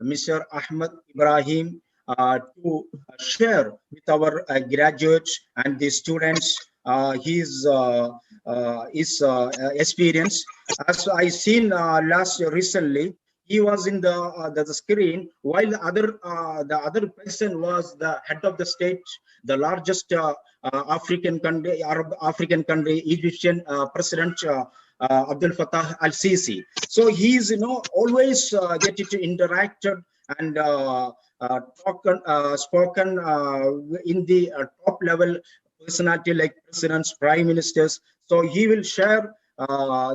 Mr. Ahmad Ibrahim to share with our graduates and the students his experience. As I seen recently, he was in the screen while the other person was the head of the state, the largest African country, Arab African country, Egyptian President Abdel Fattah al-Sisi. So he's always getting to interact and spoken in the top level personality like presidents, prime ministers. So he will share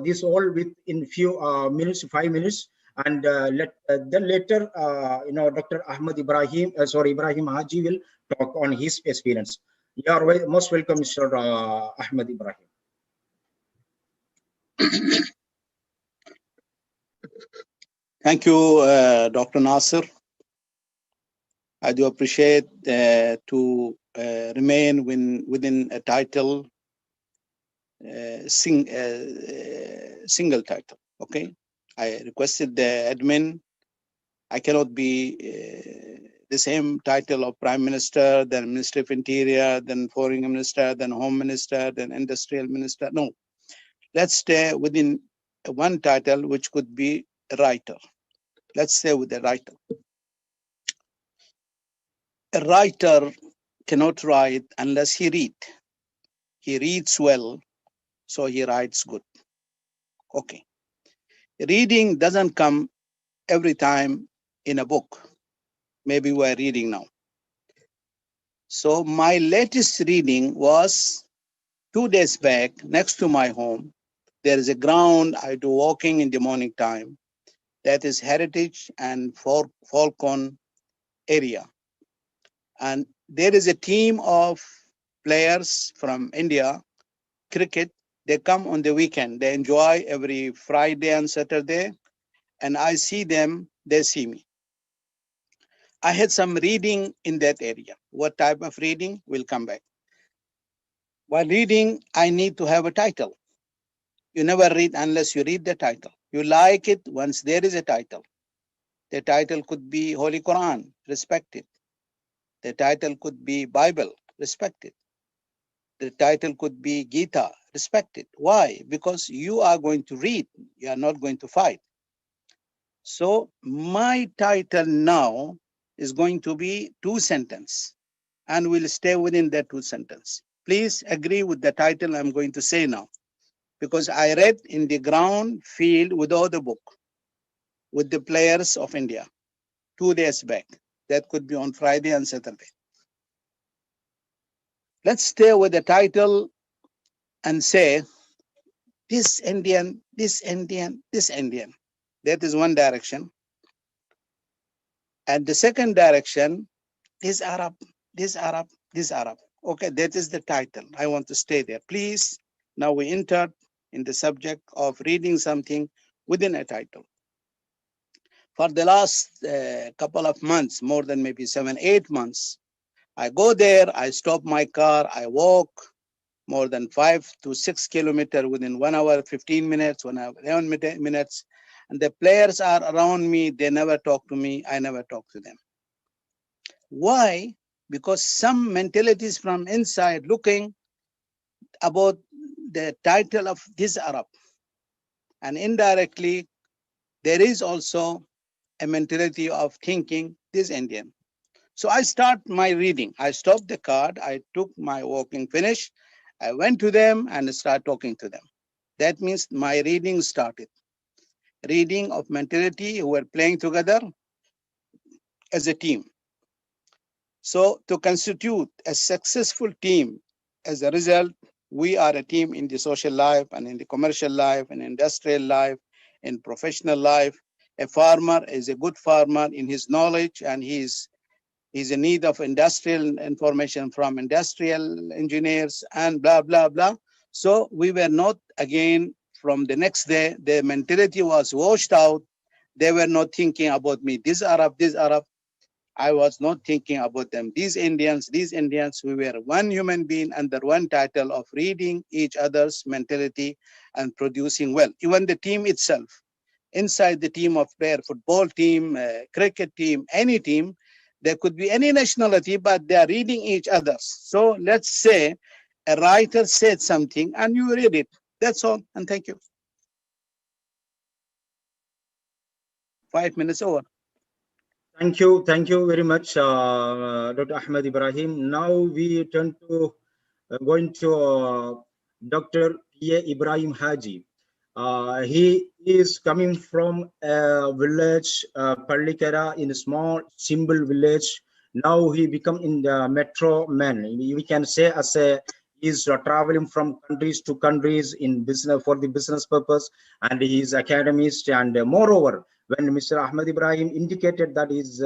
this all within few minutes, 5 minutes, and then later, Dr. Ahmad Ibrahim, Ibrahim Haji will talk on his experience. You are most welcome, Mr. Ahmad Ibrahim. Thank you, Dr. Nasser. I do appreciate to remain within a title, single title. Okay, I requested the admin. I cannot be the same title of Prime Minister, then Minister of Interior, then Foreign Minister, then Home Minister, then Industrial Minister. No, let's stay within one title, which could be a writer. Let's stay with the writer. A writer cannot write unless he reads. He reads well, so he writes good. Okay. Reading doesn't come every time in a book. Maybe we're reading now. So my latest reading was 2 days back next to my home. There is a ground I do walking in the morning time. That is Heritage and Falcon area. And there is a team of players from India, cricket. They come on the weekend. They enjoy every Friday and Saturday. And I see them, they see me. I had some reading in that area. What type of reading? We'll come back. While reading, I need to have a title. You never read unless you read the title. You like it once there is a title. The title could be Holy Quran, respect it. The title could be Bible, respect it. The title could be Gita, respect it. Why? Because you are going to read, you are not going to fight. So my title now is going to be 2 sentences, and we'll stay within that 2 sentences. Please agree with the title I'm going to say now, because I read in the ground field without the book with the players of India 2 days back. That could be on Friday and Saturday. Let's stay with the title and say, this Indian, this Indian, this Indian. That is one direction. And the second direction, this Arab, this Arab, this Arab. Okay, that is the title. I want to stay there. Please, now we enter in the subject of reading something within a title. For the last couple of months, more than maybe 7-8 months, I go there, I stop my car, I walk more than 5 to 6 kilometers within 1 hour, 15 minutes, 1 hour, 11 minutes. And the players are around me, they never talk to me, I never talk to them. Why? Because some mentalities from inside looking about the title of this Arab. And indirectly, there is also a mentality of thinking this Indian. So I start my reading. I stopped the car, I took my walking finish, I went to them and start talking to them. That means my reading started. Reading of mentality who were playing together as a team. So to constitute a successful team, as a result, we are a team in the social life and in the commercial life and industrial life and professional life. A farmer is a good farmer in his knowledge, and he's in need of industrial information from industrial engineers and blah, blah, blah. So we were not, again, from the next day, the mentality was washed out. They were not thinking about me, this Arab, this Arab. I was not thinking about them, these Indians. We were one human being under one title of reading each other's mentality and producing well. Even the team itself, inside the team of player, football team, cricket team, any team, there could be any nationality, but they are reading each other. So let's say a writer said something and you read it. That's all, and thank you. 5 minutes over. Thank you very much, Dr. Ahmed Ibrahim. Now we turn to going to Dr. Ibrahim Haji. He is coming from a village, Pallikara, in a small, simple village. Now he become in the metro man. We can say as a he's traveling from countries to countries in business for the business purpose, and he is academist. And moreover, when Mr. Ahmed Ibrahim indicated that he's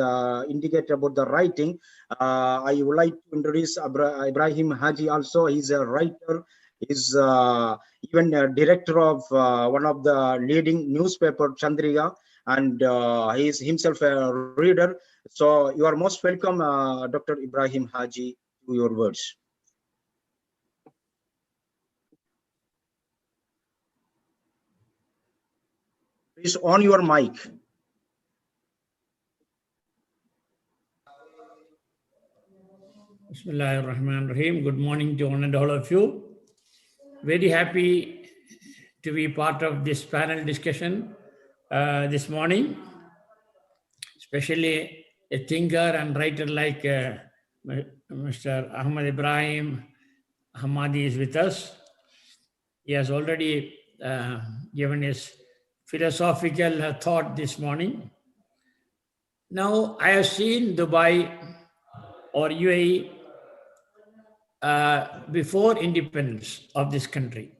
indicated about the writing, I would like to introduce Ibrahim Haji also. He's a writer. He's even a director of one of the leading newspaper, Chandriga, and he is himself a reader. So you are most welcome, Dr. Ibrahim Haji, to your words. Please on your mic. Bismillahirrahmanirrahim. Good morning to one and all of you. Very happy to be part of this panel discussion this morning, especially a thinker and writer like Mr. Ahmed Ibrahim Hamadi is with us. He has already given his philosophical thought this morning. Now, I have seen Dubai or UAE before independence of this country,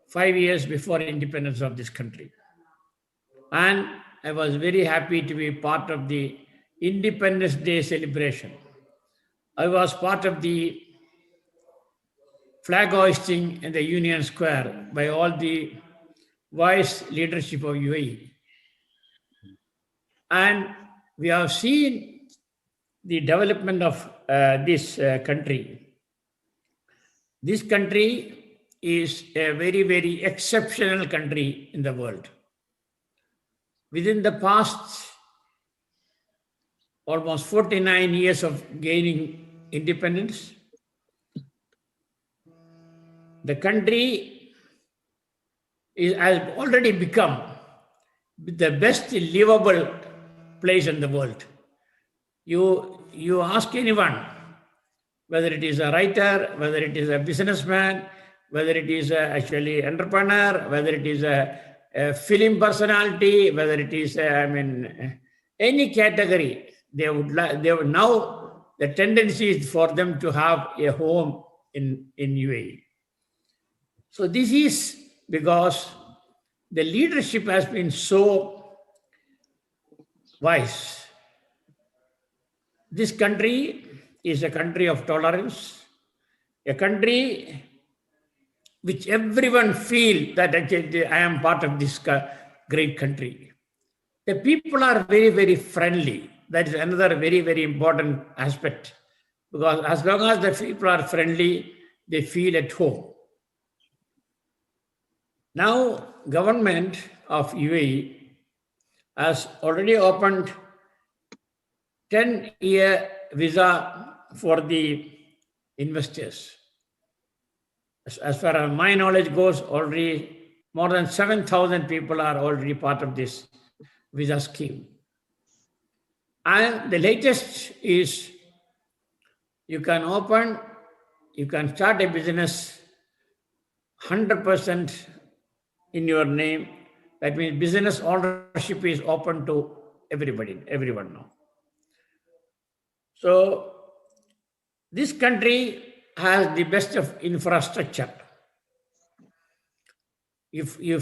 5 years before independence of this country. And I was very happy to be part of the Independence Day celebration. I was part of the flag hoisting in the Union Square by all the vice leadership of UAE. And we have seen the development of this country. This country is a very, very exceptional country in the world. Within the past almost 49 years of gaining independence, the country has already become the best livable place in the world. You ask anyone, whether it is a writer, whether it is a businessman, whether it is actually entrepreneur, whether it is a film personality, whether it is any category, they would now the tendency is for them to have a home in UAE. So this is because the leadership has been so wise. This country is a country of tolerance, a country which everyone feel that actually I am part of this great country. The people are very, very friendly. That is another very, very important aspect, because as long as the people are friendly, they feel at home. Now, government of UAE has already opened 10-year visa for the investors. As far as my knowledge goes, already more than 7,000 people are already part of this visa scheme. And the latest is you can start a business 100% in your name. That means business ownership is open to everyone now. So this country has the best of infrastructure. If you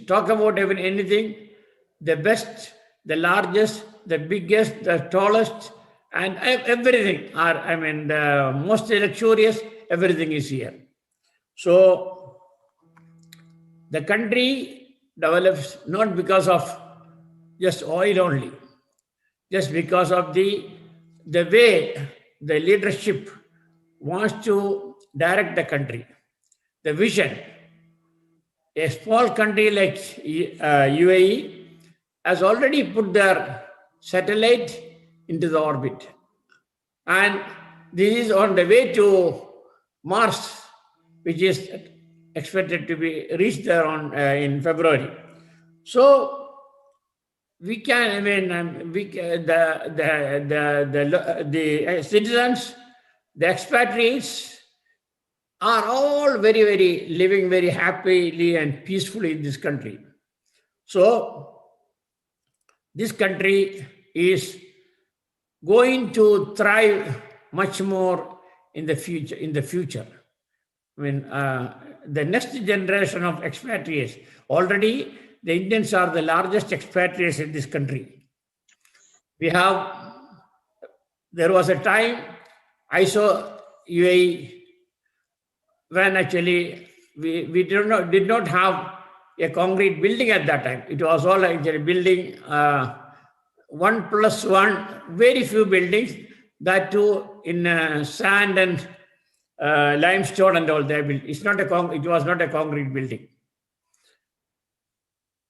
talk about even anything, the best, the largest, the biggest, the tallest, and everything are, the most luxurious, everything is here. So the country develops not because of just oil only, just because of the way the leadership wants to direct the country, the vision. a small country like UAE has already put their satellite into the orbit. And this is on the way to Mars, which is expected to be reached there in February. So we can, I mean, the citizens, the expatriates are all very living very happily and peacefully in this country. So this country is going to thrive much more in the future. I mean, the next generation of expatriates, already the Indians are the largest expatriates in this country. There was a time I saw UAE when actually we did not have a concrete building at that time. It was all actually building 1+1, very few buildings, that too in sand and limestone and all that. It was not a concrete building.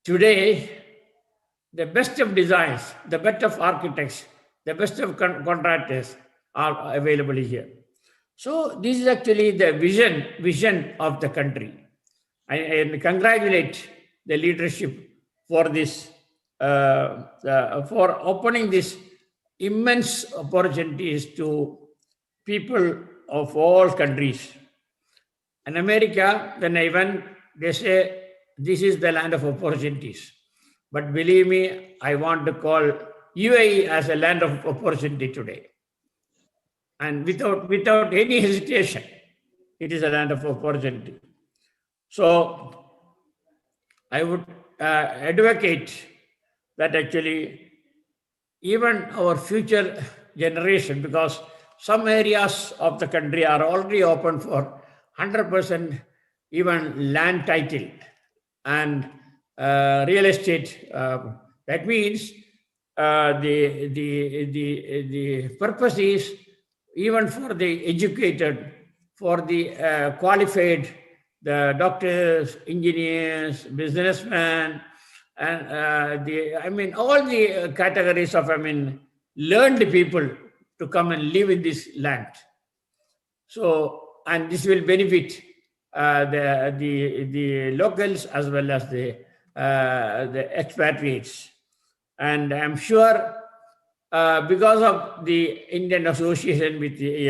Today, the best of designs, the best of architects, the best of contractors are available here. So this is actually the vision of the country. I congratulate the leadership for this, for opening these immense opportunities to people of all countries. In America, when I went, they say this is the land of opportunities. But believe me, I want to call UAE as a land of opportunity today. And without any hesitation, it is a land of opportunity. So I would advocate that actually even our future generation, because some areas of the country are already open for 100% even land title and real estate. That means the purpose is even for the educated, for the qualified, the doctors, engineers, businessmen, and all the categories of learned people to come and live in this land. So, and this will benefit the locals as well as the expatriates. And I'm sure because of the Indian association with the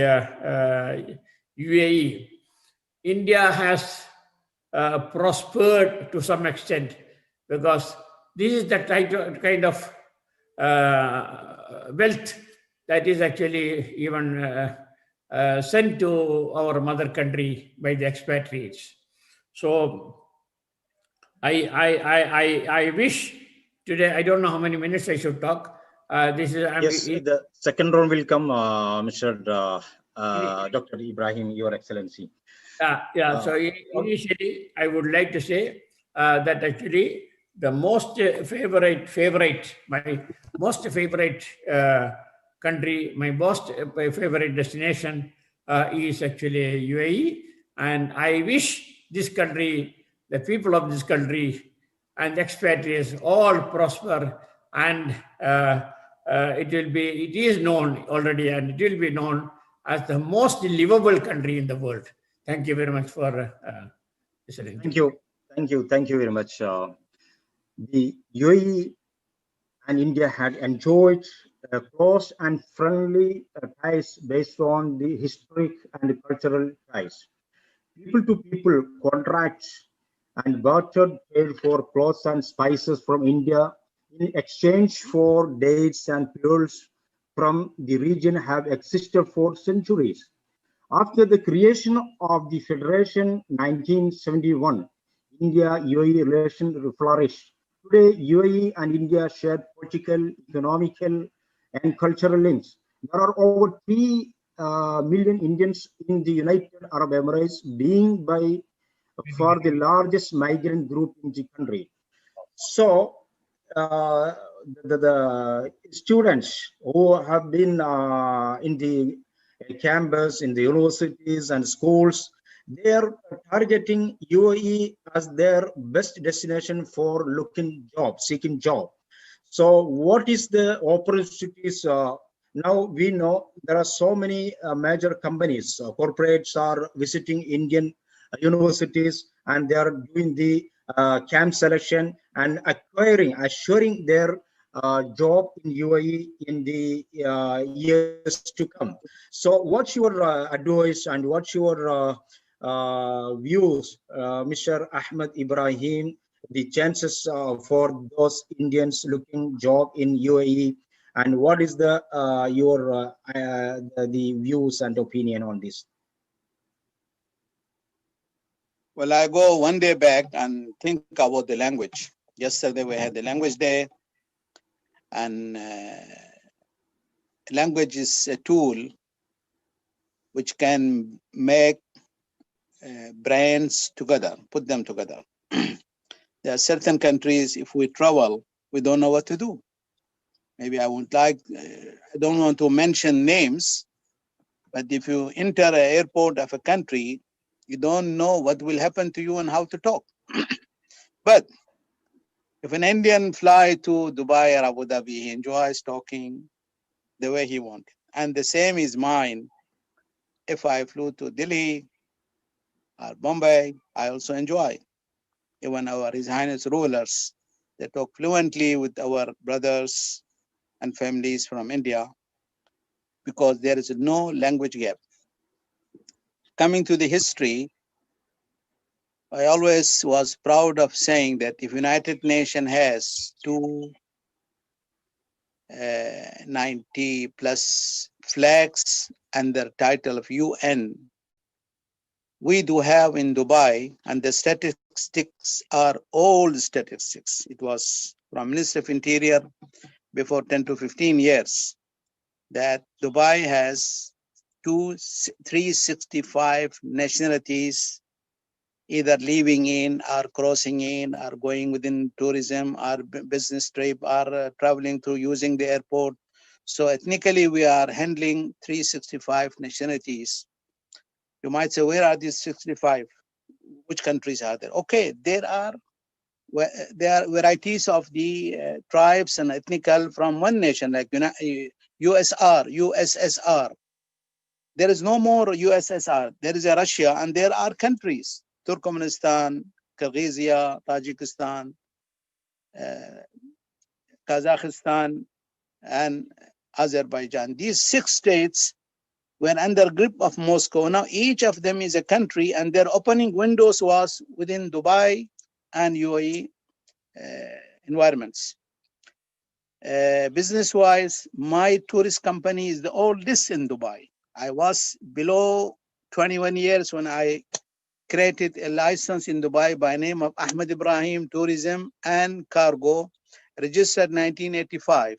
UAE, India has prospered to some extent, because this is the kind of wealth that is actually even sent to our mother country by the expatriates. So I wish today, I don't know how many minutes I should talk. The second round will come, Mr. Dr. Ibrahim, Your Excellency. So initially, I would like to say that actually the most favorite, my most favorite country, my most favorite destination is actually UAE. And I wish this country, the people of this country and the expatriates all prosper, and it is known already, and it will be known as the most livable country in the world. Thank you very much for listening. Thank you very much. The UAE and India had enjoyed close and friendly ties based on the historic and cultural ties. People to people contracts and bartered trade for clothes and spices from India in exchange for dates and pearls from the region have existed for centuries. After the creation of the Federation 1971, India-UAE relations flourished. Today, UAE and India share political, economical, and cultural links. There are over 3 million Indians in the United Arab Emirates, being by far the largest migrant group in the country. So, the students who have been in the campus, in the universities and schools, They are targeting UAE as their best destination for seeking job. So what is the opportunities? Now we know there are so many major companies, corporates are visiting Indian universities, and they are doing the camp selection and assuring their job in UAE in the years to come. So what's your advice and what's your views, Mr. Ahmed Ibrahim, the chances for those Indians looking job in UAE, and what is the the views and opinion on this? Well, I go one day back and think about the language. Yesterday we had the language day, and language is a tool which can make brains together, put them together. There are certain countries, if we travel, we don't know what to do. Maybe I don't want to mention names, but if you enter an airport of a country, you don't know what will happen to you and how to talk. But if an Indian fly to Dubai or Abu Dhabi, he enjoys talking the way he wants. And the same is mine. If I flew to Delhi or Bombay, I also enjoy. Even our His Highness rulers, they talk fluently with our brothers and families from India because there is no language gap. Coming to the history, I always was proud of saying that if United Nations has 290 plus flags under title of UN, we do have in Dubai, and the statistics are old statistics. It was from Minister of Interior before 10 to 15 years that Dubai has 365 nationalities either living in or crossing in or going within tourism or business trip or traveling through using the airport. So ethnically, we are handling 365 nationalities. You might say, where are these 65? Which countries are there? Okay, there are varieties of the tribes and ethnical from one nation, like USSR. There is no more USSR. There is a Russia, and there are countries: Turkmenistan, Kyrgyzstan, Tajikistan, Kazakhstan, and Azerbaijan. These 6 states were under grip of Moscow. Now each of them is a country, and their opening windows was within Dubai and UAE environments. Business-wise, my tourist company is the oldest in Dubai. I was below 21 years when I created a license in Dubai by name of Ahmed Ibrahim Tourism and Cargo, registered 1985.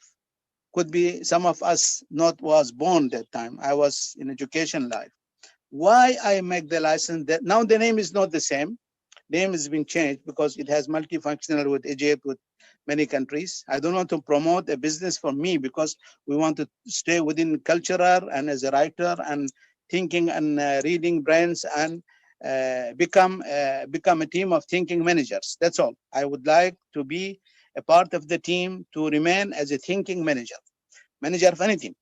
Could be some of us not was born that time. I was in education life. Why I make the license? That now the name is not the same. Name has been changed because it has multifunctional with Egypt, with many countries. I don't want to promote a business for me because we want to stay within cultural and as a writer and thinking and reading brands and become a team of thinking managers. That's all. I would like to be a part of the team to remain as a thinking manager of anything.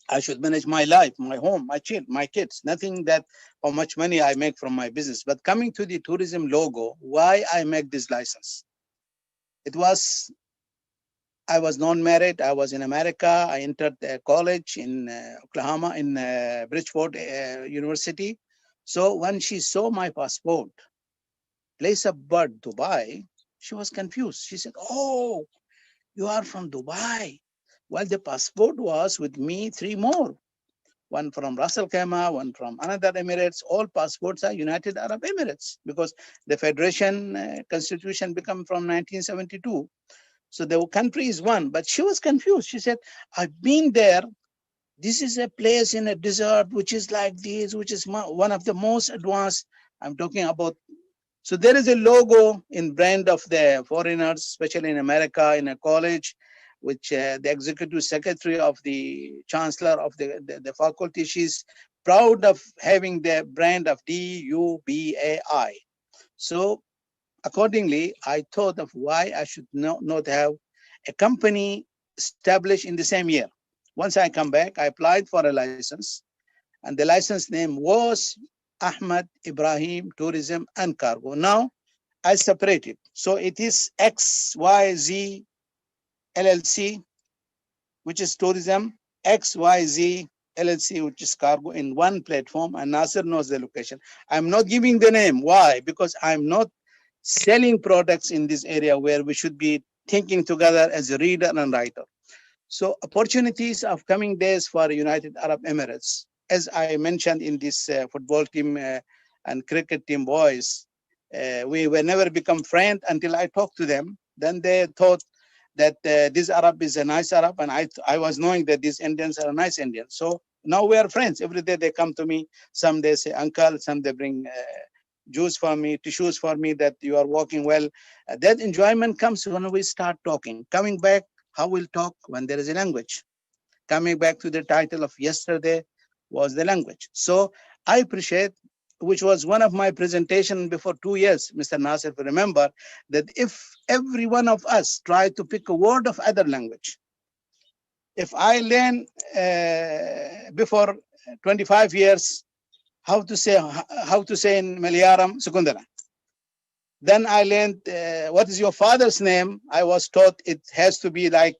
I should manage my life, my home, my kids, nothing that how much money I make from my business. But coming to the tourism logo, why I make this license? I was non-married. I was in America. I entered college in Oklahoma, in Bridgeport University. So when she saw my passport, place of birth, Dubai, she was confused. She said, "Oh, you are from Dubai." Well, the passport was with me 3 more. One from Ras Al Khaimah, one from another Emirates. All passports are United Arab Emirates because the Federation Constitution became from 1972. So the country is one, but she was confused. She said, "I've been there. This is a place in a desert, which is like this, which is one of the most advanced." I'm talking about. So there is a logo in brand of the foreigners, especially in America, in a college, which the executive secretary of the chancellor of the faculty, she's proud of having the brand of DUBAI. So accordingly, I thought of why I should not have a company established in the same year. Once I come back, I applied for a license, and the license name was Ahmad Ibrahim Tourism and Cargo. Now I separate it. So it is XYZ LLC, which is tourism, XYZ LLC, which is cargo, in one platform, and Nasser knows the location. I'm not giving the name. Why? Because I'm not selling products in this area where we should be thinking together as a reader and writer. So opportunities of coming days for United Arab Emirates, as I mentioned in this football team and cricket team boys, we will never become friends until I talked to them. Then they thought that this Arab is a nice Arab, and I was knowing that these Indians are nice Indians. So now we are friends. Every day they come to me. Some they say uncle, some they bring juice for me, tissues for me, that you are walking well. That enjoyment comes when we start talking. Coming back, how we'll talk when there is a language. Coming back to the title of yesterday was the language. So I appreciate, which was one of my presentation before 2 years, Mr. Nasser, if you remember, that if every one of us try to pick a word of other language, if I learn before 25 years how to say in Malayalam Sukundara, then I learned what is your father's name. I was taught it has to be like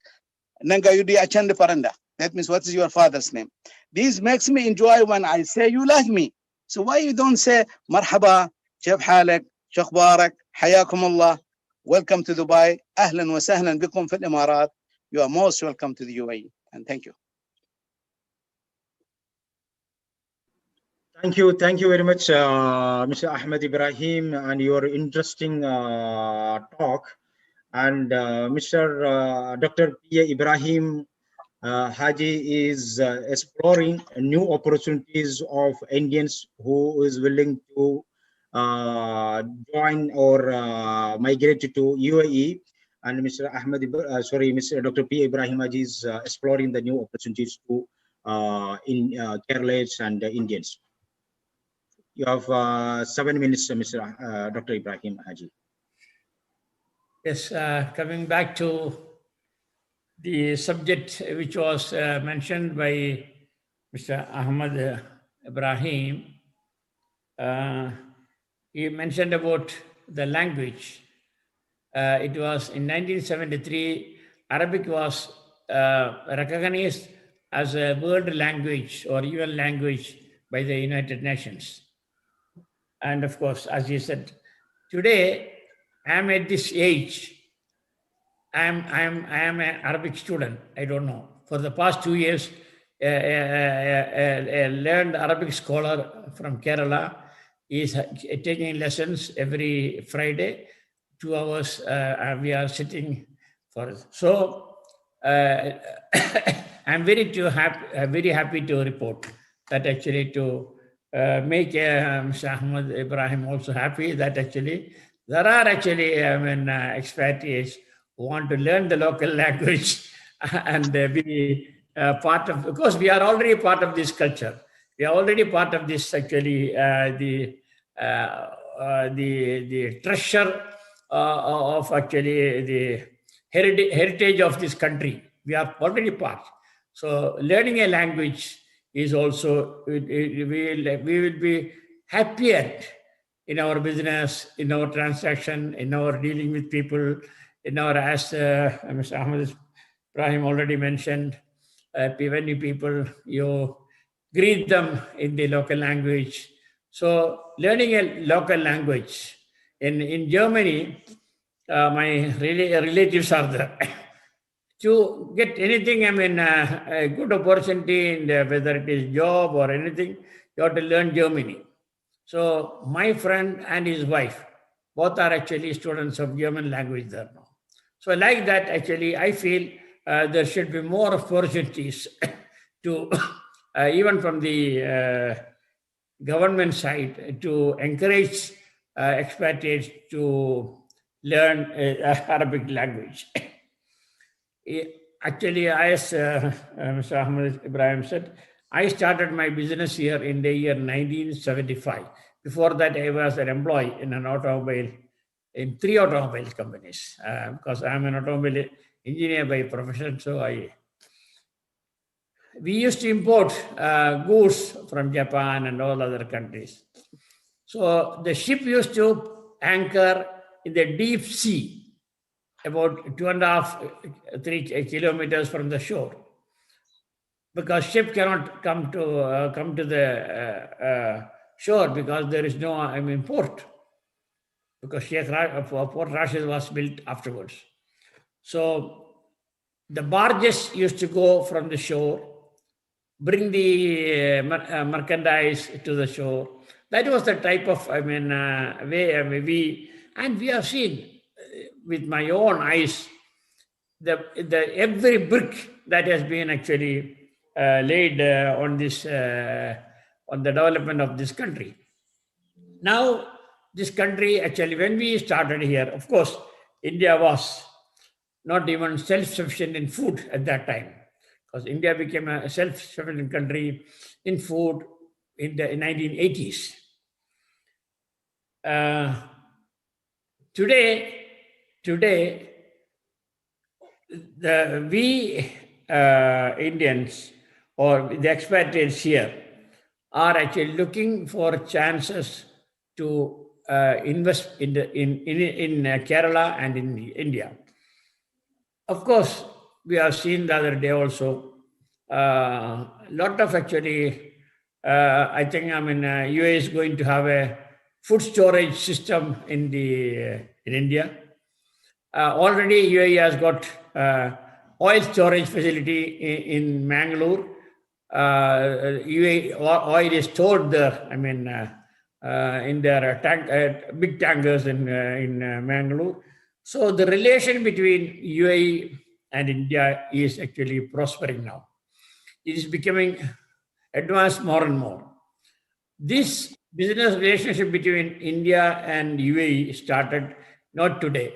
Nangayudi Achande Paranda. That means what is your father's name? This makes me enjoy when I say you like me. So why you don't say marhaba, كيف حالك, شو أخبارك, حياكم الله, welcome to Dubai, أهلا وسهلا بكم في الإمارات. You are most welcome to the UAE, and thank you. Thank you very much, Mr. Ahmed Ibrahim, and your interesting talk. And Mr. Dr. P. Ibrahim Haji is exploring new opportunities of Indians who is willing to join or migrate to UAE. And Mr. Mr. Dr. P. Ibrahim Haji is exploring the new opportunities to in Kerala and Indians. You have 7 minutes, Mr. Dr. Ibrahim Haji. Yes, coming back to the subject which was mentioned by Mr. Ahmad Ibrahim, he mentioned about the language. It was in 1973, Arabic was recognized as a world language or UN language by the United Nations. And of course, as you said, today I'm at this age. I am an Arabic student. I don't know. For the past 2 years, a learned Arabic scholar from Kerala is taking lessons every Friday. 2 hours we are sitting for it. So I'm very happy to report that actually to make Mr. Ahmad Ibrahim also happy that actually there are actually expatriates who want to learn the local language and be part of, because we are already part of this culture. We are already part of this actually the treasure of actually the heritage of this country. We are already part. So learning a language is also, we will be happier in our business, in our transaction, in our dealing with people, in our, as Mr. Ahmed Ibrahim already mentioned, when you people, you greet them in the local language. So learning a local language. In Germany, my relatives are there. To get anything, a good opportunity, in whether it is job or anything, you have to learn Germany. So my friend and his wife, both are actually students of German language there now. So like that, actually, I feel there should be more opportunities to, even from the government side, to encourage expatriates to learn Arabic language. Actually, as Mr. Ahmed Ibrahim said, I started my business here in the year 1975. Before that, I was an employee in in 3 automobile companies, because I'm an automobile engineer by profession. So we used to import goods from Japan and all other countries. So the ship used to anchor in the deep sea, about 2.5, 3 kilometers from the shore, because ship cannot come to the shore because there is no port, because Port Rashid was built afterwards. So the barges used to go from the shore, bring the merchandise to the shore. That was the type of way we have seen with my own eyes the every brick that has been actually laid on the development of this country. Now, this country actually, when we started here, of course, India was not even self-sufficient in food at that time, because India became a self-sufficient country in food in the 1980s. Today, we Indians or the expatriates here are actually looking for chances to invest in Kerala and in India. Of course, we have seen the other day also lot of actually. I think UAE is going to have a food storage system in India. Already UAE has got oil storage facility in Mangalore. UAE oil is stored there. In their big tankers in Mangalore. So the relation between UAE and India is actually prospering now. It is becoming advanced more and more. This business relationship between India and UAE started not today.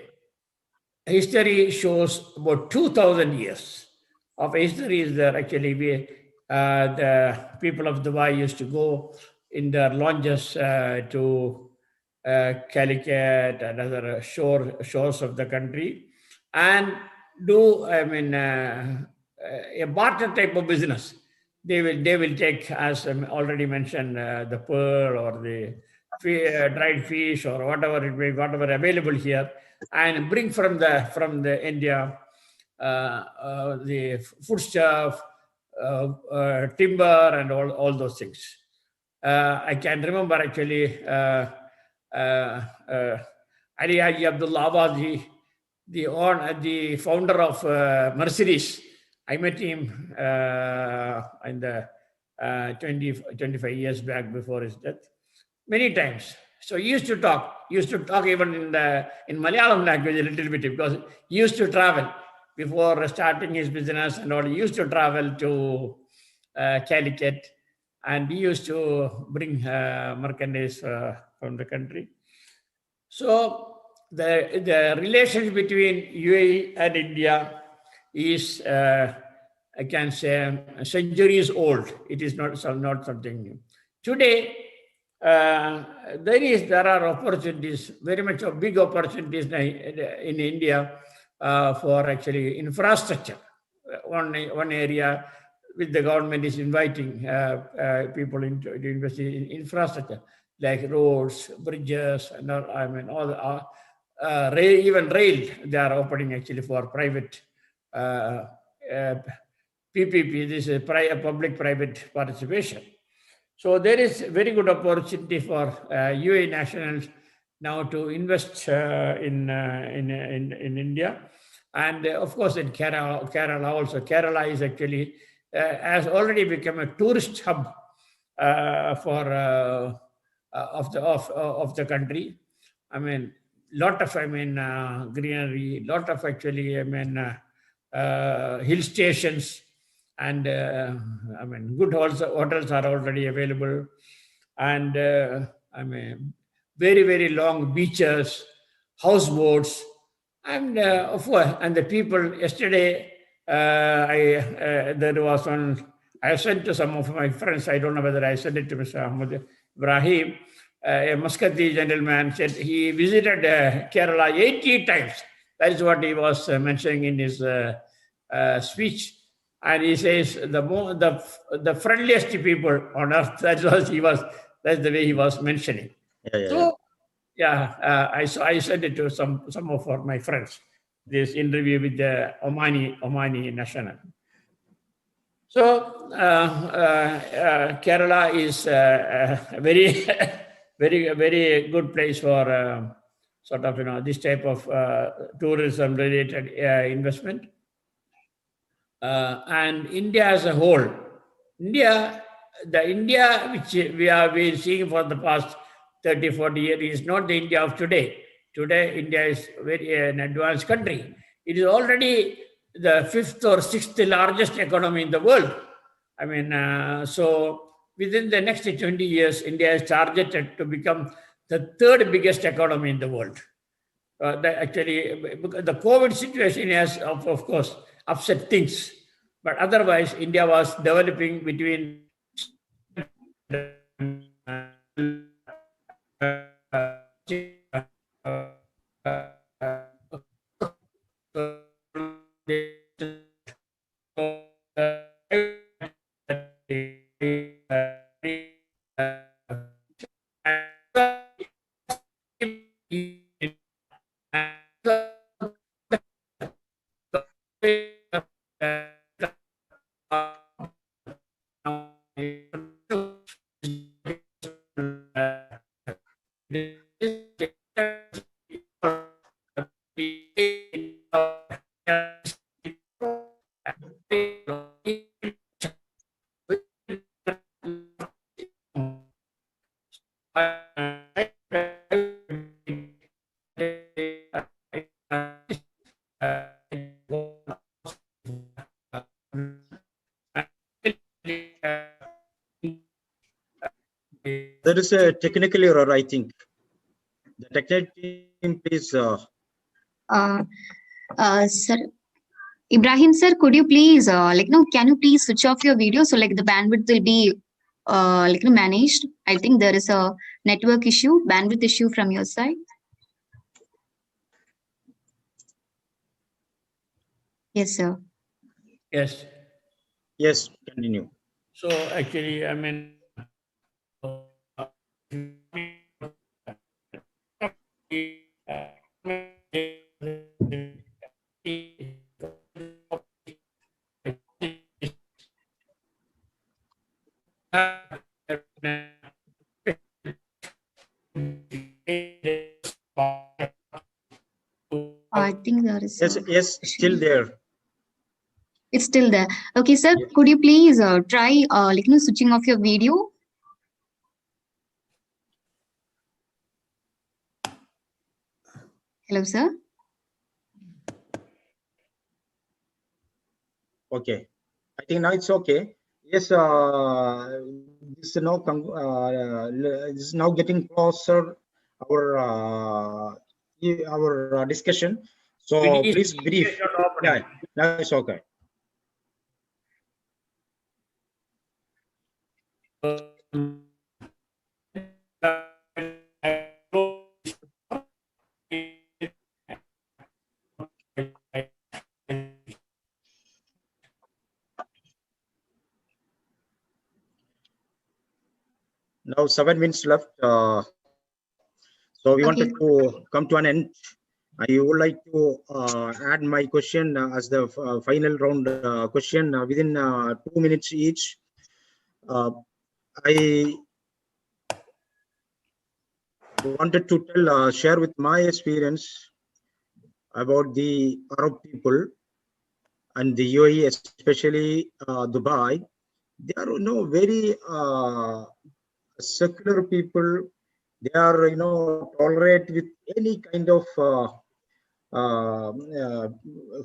History shows about 2,000 years of history is there. Actually, the people of Dubai used to go in their launches to Calicut and other shores of the country and do a barter type of business. They will take, as already mentioned, the pearl or the dried fish or whatever it may, whatever available here, and bring from the India the foodstuff, timber, and all those things. I can remember actually Ali Haji Abdullah Abadi, the founder of Mercedes. I met him in the 25 years back before his death, many times. So he used to talk even in Malayalam language a little bit, because he used to travel before starting his business and all. He used to travel to Calicut, and he used to bring merchandise from the country. So the relationship between UAE and India is, I can say, centuries old. It is not something new. Today, there are opportunities, very much of big opportunities in India for actually infrastructure. One area which the government is inviting people to invest in infrastructure, like roads, bridges, and all even rail. They are opening actually for private PPP. This is public-private participation. So there is very good opportunity for UAE nationals now to invest in India, and of course in Kerala also. Kerala is actually has already become a tourist hub of the country. Lot of greenery, lot of actually hill stations. And good hotels are already available, and very, very long beaches, houseboats, and the people. Yesterday, there was one I sent to some of my friends. I don't know whether I sent it to Mr. Ahmad Ibrahim, a Muscati gentleman, said he visited Kerala 80 times. That is what he was mentioning in his speech. And he says the friendliest people on earth. That's the way he was mentioning. So I sent it to some of my friends. This interview with the Omani national. So Kerala is a very, very good place for sort of this type of tourism-related investment. And India as a whole, the India which we have been seeing for the past 30, 40 years is not the India of today. Today, India is an advanced country. It is already the 5th or 6th largest economy in the world. I mean, so within the next 20 years, India is targeted to become the 3rd biggest economy in the world. Actually, the COVID situation has, of course, upset things. But otherwise, India was developing between There is a technical error, I think. The technical team, please. Sir, Ibrahim sir, could you please can you please switch off your video so the bandwidth will be managed? I think there is a network issue, bandwidth issue from your side. Yes, sir. Yes. Yes, continue. So actually, I mean, I think there is. Yes, still there. It's still there. Okay, sir. Yes. Could you please try switching off your video? Hello, sir. Okay, I think now it's okay. Yes, this is now getting closer our discussion. So please brief. Yeah, now it's okay. Now 7 minutes left. So we wanted to come to an end. I would like to add my question as the final round question within 2 minutes each. I wanted to share with my experience about the Arab people and the UAE, especially Dubai. They are very secular people. They are tolerate with any kind of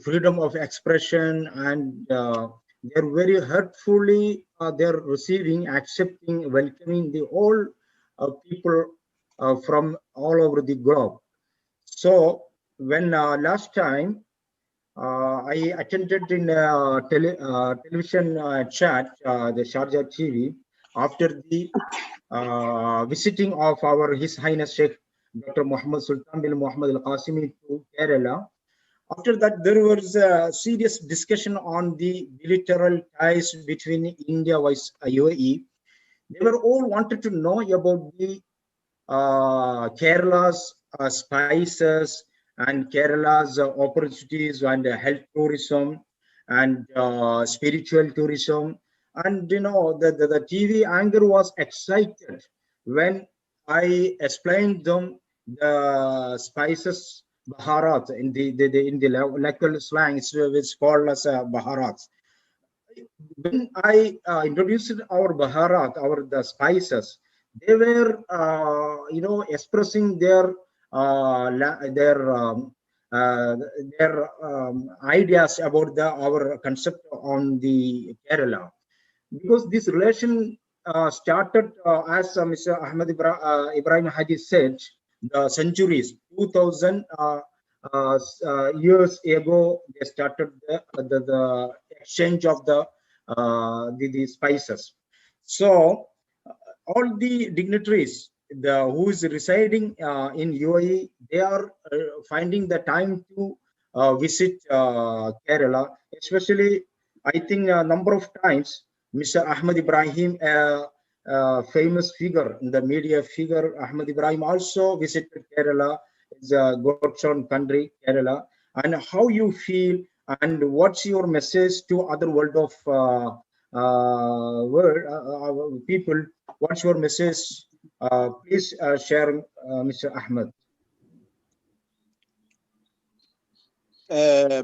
freedom of expression, and they're very heartfully they're receiving, accepting, welcoming the all people from all over the globe. So when last time I attended in television chat, the Sharjah TV, after the visiting of His Highness Sheikh Dr. Muhammad Sultan bin Muhammad Al Qasimi to Kerala. After that, there was a serious discussion on the bilateral ties between India and UAE. They were all wanted to know about the Kerala's spices and Kerala's opportunities and health tourism and spiritual tourism. And the TV anchor was excited when I explained them the spices baharat in the local slang. It's called as baharat. When I introduced our baharat, the spices, they were expressing their ideas about our concept on the Kerala, because this relation started as Mr. Ahmad Ibrahim Hadi said, the centuries 2000 years ago they started the exchange of the spices. So all the dignitaries who is residing in UAE, they are finding the time to visit Kerala, especially I think a number of times Mr. Ahmad Ibrahim, famous figure in the media figure, Ahmad Ibrahim also visited Kerala. It's a Godson country, Kerala. And how you feel and what's your message to other world of people? What's your message? Please share, Mr. Ahmed.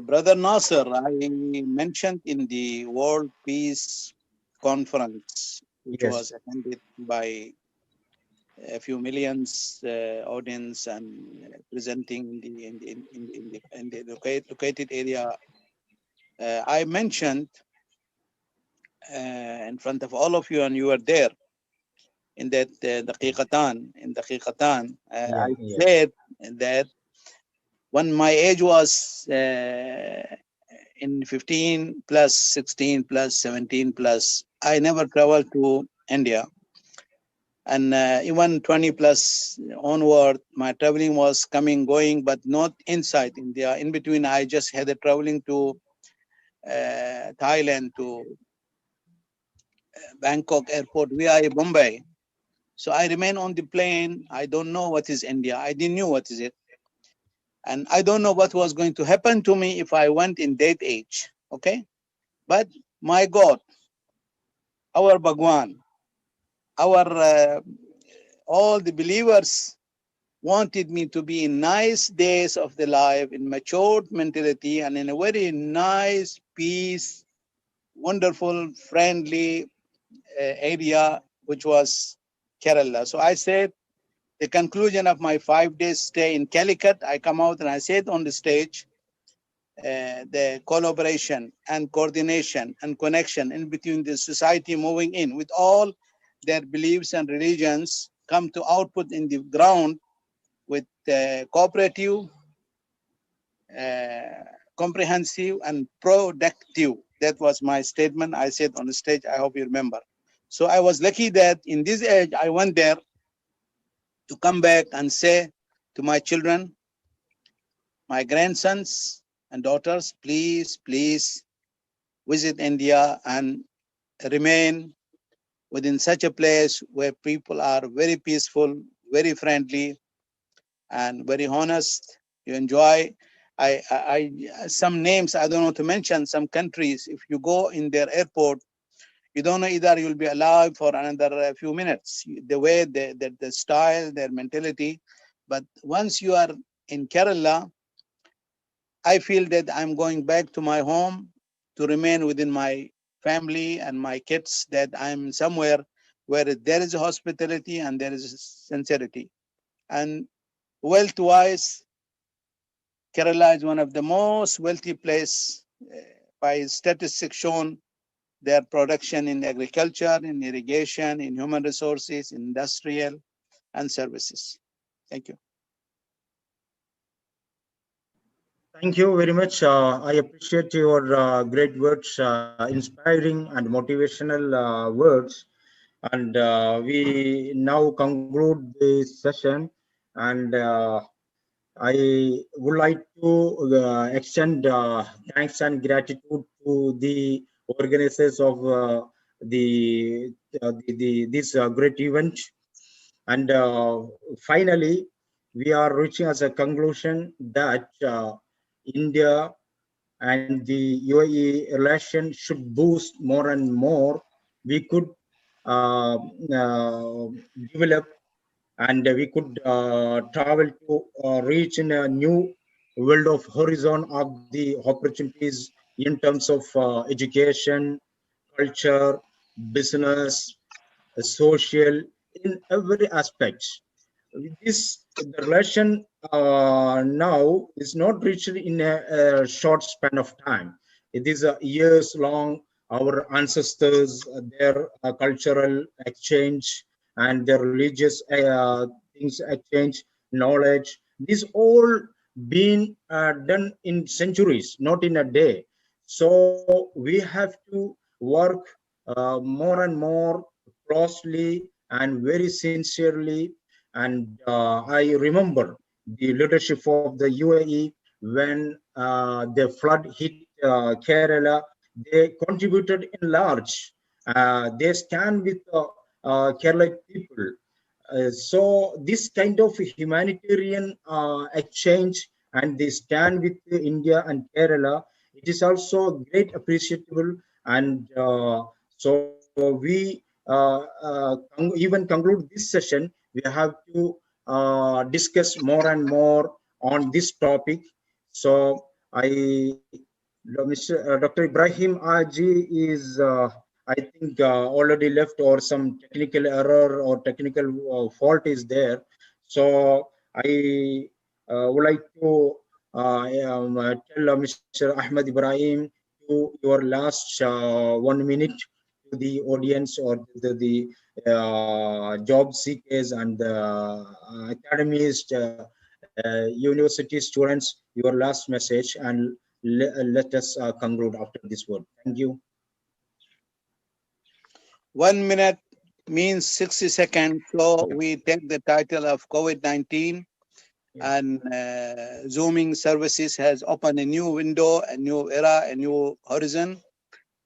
Brother Nasser, I mentioned in the World Peace Conference, which Yes. was attended by a few millions audience and presenting in the located area. I mentioned in front of all of you, and you were there in that daqiqatan. I said that when my age was in 15 plus, 16 plus, 17 plus, I never traveled to India. And even 20 plus onward, my traveling was coming, going, but not inside India. In between, I just had a traveling to Thailand, to Bangkok airport via Bombay. So I remain on the plane. I don't know what is India. I didn't know what is it. And I don't know what was going to happen to me if I went in that age. Okay. But my God, our Bhagwan, our all the believers wanted me to be in nice days of the life, in matured mentality, and in a very nice, peace, wonderful, friendly area, which was Kerala. So I said, the conclusion of my 5 days stay in Calicut, I come out and I said on the stage, the collaboration and coordination and connection in between the society moving in with all their beliefs and religions come to output in the ground with cooperative, comprehensive, and productive. That was my statement I said on the stage. I hope you remember. So I was lucky that in this age, I went there to come back and say to my children, my grandsons and daughters, please, please visit India and remain within such a place where people are very peaceful, very friendly, and very honest. You enjoy. Some names I don't want to mention. Some countries, if you go in their airport, you don't know either you'll be alive for another few minutes. The way, the style, their mentality. But once you are in Kerala, I feel that I'm going back to my home to remain within my family and my kids, that I'm somewhere where there is hospitality and there is sincerity. And wealth-wise, Kerala is one of the most wealthy place by statistics shown their production in agriculture, in irrigation, in human resources, industrial, and services. Thank you. Thank you very much. I appreciate your great words, inspiring and motivational words. And we now conclude this session. And I would like to extend thanks and gratitude to the organizers of this great event. And finally, we are reaching as a conclusion that India and the UAE relation should boost more and more. We could uh, uh, develop and we could travel to reach in a new world of horizon of the opportunities in terms of education, culture, business, social, in every aspect. This the relation now is not reached in a short span of time. It is a years long. Our ancestors, their cultural exchange and their religious things exchange, knowledge. This all been done in centuries, not in a day. So we have to work more and more closely and very sincerely. And I remember the leadership of the UAE when the flood hit Kerala. They contributed in large. They stand with Kerala people. So this kind of humanitarian exchange and they stand with India and Kerala, it is also great appreciable. And so we even conclude this session, we have to discuss more and more on this topic. So Dr. Ibrahim Aji is, I think, already left, or some technical error or technical fault is there. So I would like to tell Mr. Ahmad Ibrahim to your last 1 minute to the audience or the job seekers and academies, university students, your last message, and let us conclude after this word. Thank you. 1 minute means 60 seconds. So we take the title of COVID-19 and Zooming services has opened a new window, a new era, a new horizon.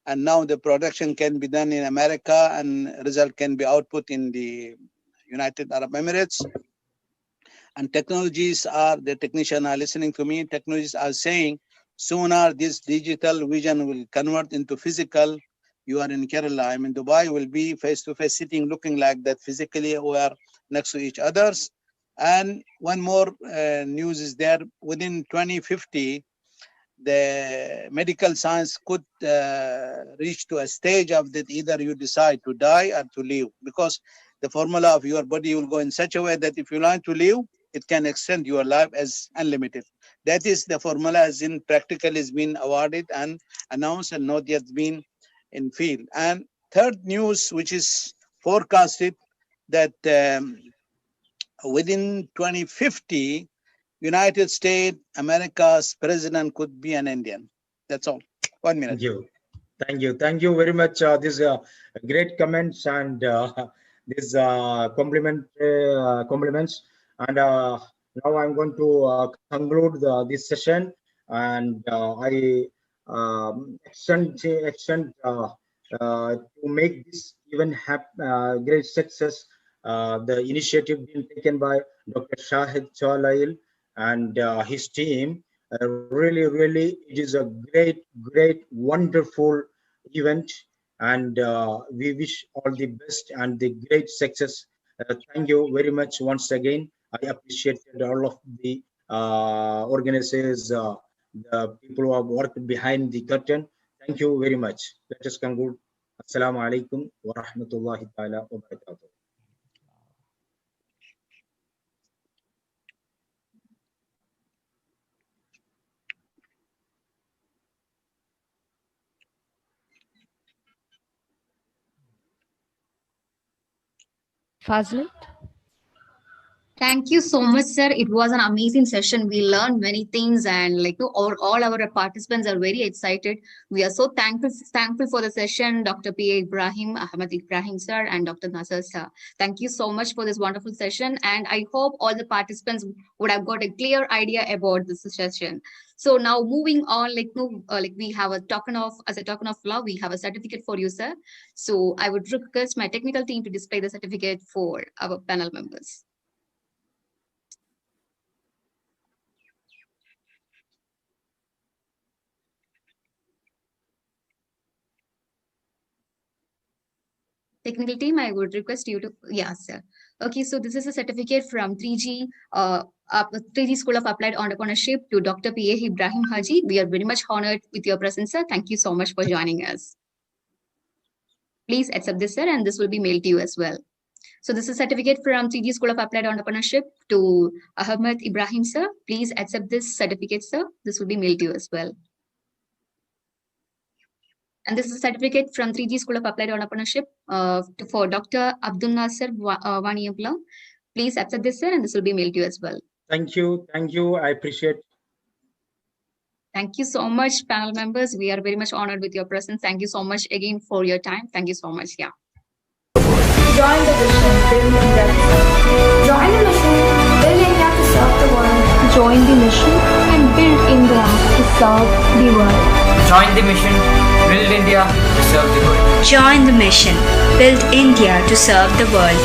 And now the production can be done in America and result can be output in the United Arab Emirates. And technologies are, the technicians are listening to me, technologies are saying sooner this digital vision will convert into physical. You are in Kerala, I'm in Dubai, will be face-to-face sitting, looking like that physically we are next to each others. And one more news is there, within 2050, the medical science could reach to a stage of that either you decide to die or to live, because the formula of your body will go in such a way that if you like to live, it can extend your life as unlimited. That is the formula as in practical has been awarded and announced and not yet been in field. And third news, which is forecasted that within 2050, United States, America's president could be an Indian. That's all. 1 minute. Thank you. Thank you very much. These great comments and these compliments. And now I'm going to conclude this session, and I extend to make this even great success. The initiative being taken by Dr. Shahid Chalail and his team. Really, it is a great, wonderful event, and we wish all the best and the great success. Thank you very much once again. I appreciated all of the organizers, the people who have worked behind the curtain. Thank you very much. Let us conclude. Assalamu alaikum wa rahmatullahi ta'ala wa barakatuh. Fazli? Thank you so much, sir. It was an amazing session. We learned many things, and all our participants are very excited. We are so thankful for the session, Dr. P. Ibrahim, Ahmad Ibrahim, sir, and Dr. Nasser, sir. Thank you so much for this wonderful session, and I hope all the participants would have got a clear idea about this session. So now moving on, we have a token of love, we have a certificate for you, sir. So I would request my technical team to display the certificate for our panel members. Technical team, I would request you to, yes, sir. Okay, so this is a certificate from 3G School of Applied Entrepreneurship to Dr. P.A. Ibrahim Haji. We are very much honored with your presence, sir. Thank you so much for joining us. Please accept this, sir, and this will be mailed to you as well. So this is a certificate from 3G School of Applied Entrepreneurship to Ahmad Ibrahim, sir. Please accept this certificate, sir. This will be mailed to you as well. And this is a certificate from 3G School of Applied Entrepreneurship for Dr. Abdul Nasser Waniabla. Please accept this, sir, and this will be mailed to you as well. Thank you. I appreciate. Thank you so much, panel members. We are very much honored with your presence. Thank you so much again for your time. Thank you so much. Yeah. Join the mission, build India. Join the mission, build India to serve the world. Join the mission and build India to serve the world. Join the mission, build India to serve the world. Join the mission, build India to serve the world.